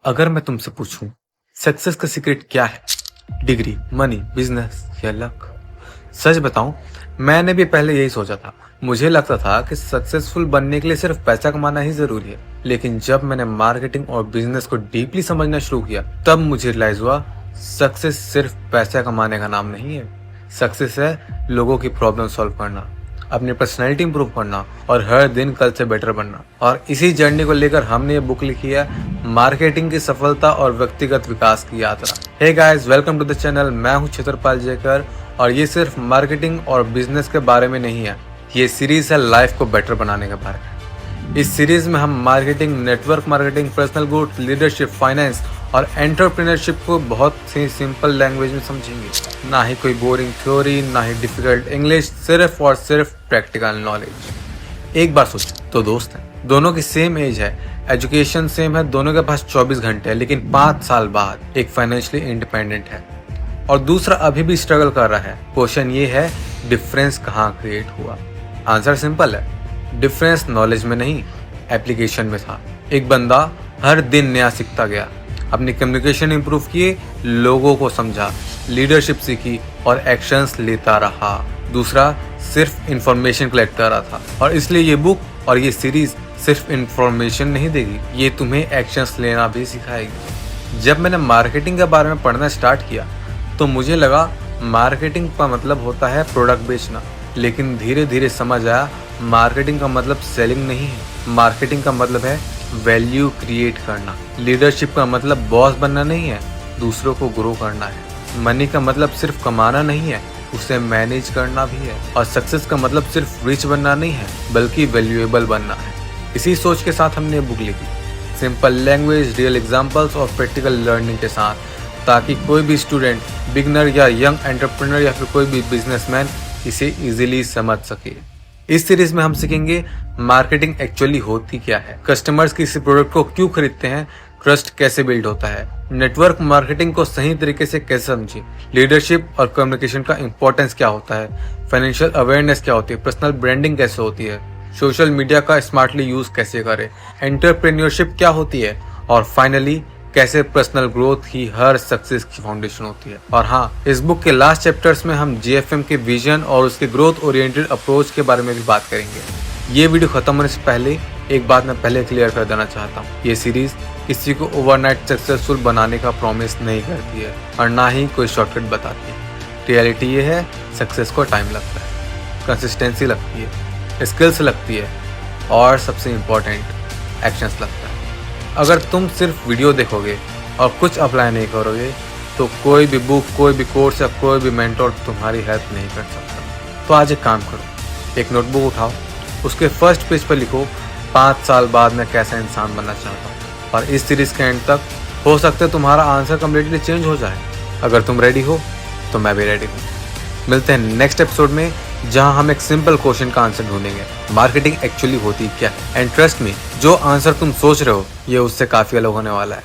अगर मैं तुमसे पूछूं सक्सेस का सीक्रेट क्या है, डिग्री, मनी, बिजनेस या लक? सच बताऊं, मैंने भी पहले यही सोचा था। मुझे लगता था कि सक्सेसफुल बनने के लिए सिर्फ पैसा कमाना ही जरूरी है। लेकिन जब मैंने मार्केटिंग और बिजनेस को डीपली समझना शुरू किया, तब मुझे रियलाइज हुआ सक्सेस सिर्फ पैसा कमाने का नाम नहीं है। सक्सेस है लोगों की प्रॉब्लम सॉल्व करना, अपनी पर्सनैलिटी इंप्रूव करना और हर दिन कल से बेटर बनना। और इसी जर्नी को लेकर हमने ये बुक लिखी है, मार्केटिंग की सफलता और व्यक्तिगत विकास की यात्रा। Hey guys, welcome to the channel. मैं हूं क्षेत्रपाल जयकर और ये सिर्फ मार्केटिंग और बिजनेस के बारे में नहीं है, ये सीरीज है लाइफ को बेटर बनाने के बारे में। इस सीरीज में हम marketing, network marketing, personal growth, leadership, finance और एंटरप्रेन्योरशिप को बहुत ही सिंपल लैंग्वेज में समझेंगे। ना ही कोई बोरिंग थ्योरी, ना ही डिफिकल्ट इंग्लिश, सिर्फ और सिर्फ प्रैक्टिकल नॉलेज। एक बार सोचो, तो दोस्त हैं, दोनों की सेम एज है, एजुकेशन सेम है, दोनों के पास 24 घंटे है, लेकिन 5 साल बाद एक फाइनेंशियली इंडिपेंडेंट है और दूसरा अभी भी स्ट्रगल कर रहा है। क्वेश्चन ये है, डिफरेंस कहाँ क्रिएट हुआ? आंसर सिंपल है, डिफरेंस नॉलेज में नहीं, एप्लीकेशन में था। एक बंदा हर दिन नया सीखता गया, अपनी कम्युनिकेशन इंप्रूव किए, लोगों को समझा, लीडरशिप सीखी और एक्शंस लेता रहा। दूसरा सिर्फ इंफॉर्मेशन कलेक्ट कर रहा था। और इसलिए ये बुक और ये सीरीज सिर्फ इंफॉर्मेशन नहीं देगी, ये तुम्हें एक्शंस लेना भी सिखाएगी। जब मैंने मार्केटिंग के बारे में पढ़ना स्टार्ट किया तो मुझे लगा मार्केटिंग का मतलब होता है प्रोडक्ट बेचना, लेकिन धीरे धीरे समझ आया मार्केटिंग का मतलब सेलिंग नहीं है। मार्केटिंग का मतलब है वैल्यू क्रिएट करना। लीडरशिप का मतलब बॉस बनना नहीं है, दूसरों को ग्रो करना है। मनी का मतलब सिर्फ कमाना नहीं है, उसे मैनेज करना भी है। और सक्सेस का मतलब सिर्फ रिच बनना नहीं है, बल्कि वैल्यूएबल बनना है। इसी सोच के साथ हमने बुक लिखी, सिंपल लैंग्वेज, रियल एग्जांपल्स और प्रैक्टिकल लर्निंग के साथ, ताकि कोई भी स्टूडेंट, बिगनर या यंग एंटरप्रेन्योर या फिर कोई भी बिजनेसमैन इसे इजीली समझ सके। इस सीरीज में हम सीखेंगे मार्केटिंग एक्चुअली होती क्या है, कस्टमर्स किसी प्रोडक्ट को क्यों खरीदते हैं, ट्रस्ट कैसे बिल्ड होता है, नेटवर्क मार्केटिंग को सही तरीके से कैसे समझें, लीडरशिप और कम्युनिकेशन का इंपॉर्टेंस क्या होता है, फाइनेंशियल अवेयरनेस क्या होती है, पर्सनल ब्रांडिंग कैसे होती है, सोशल मीडिया का स्मार्टली यूज कैसे करें, एंटरप्रेन्योरशिप क्या होती है और फाइनली कैसे पर्सनल ग्रोथ ही हर सक्सेस की फाउंडेशन होती है। और हाँ, इस बुक के लास्ट चैप्टर्स में हम जीएफएम के विजन और उसके ग्रोथ ओरिएंटेड अप्रोच के बारे में भी बात करेंगे। ये वीडियो खत्म होने से पहले एक बात मैं पहले क्लियर कर देना चाहता हूँ, ये सीरीज किसी को ओवरनाइट सक्सेसफुल बनाने का प्रॉमिस नहीं करती है और ना ही कोई शॉर्टकट बताती है। रियलिटी ये है, सक्सेस को टाइम लगता है, कंसिस्टेंसी लगती है, स्किल्स लगती है और सबसे इम्पोर्टेंट एक्शंस लगता है। अगर तुम सिर्फ वीडियो देखोगे और कुछ अप्लाई नहीं करोगे तो कोई भी बुक, कोई भी कोर्स या कोई भी मेंटोर तुम्हारी हेल्प नहीं कर सकता। तो आज एक काम करो, एक नोटबुक उठाओ, उसके फर्स्ट पेज पर लिखो 5 साल बाद मैं कैसा इंसान बनना चाहता हूँ। और इस सीरीज के एंड तक हो सकता है तुम्हारा आंसर कम्प्लीटली चेंज हो जाए। अगर तुम रेडी हो तो मैं भी रेडी हूँ। मिलते हैं नेक्स्ट एपिसोड में, जहां हम एक सिंपल क्वेश्चन का आंसर ढूंढेंगे, मार्केटिंग एक्चुअली होती क्या है। एंड ट्रस्ट मी, जो आंसर तुम सोच रहे हो ये उससे काफी अलग होने वाला है।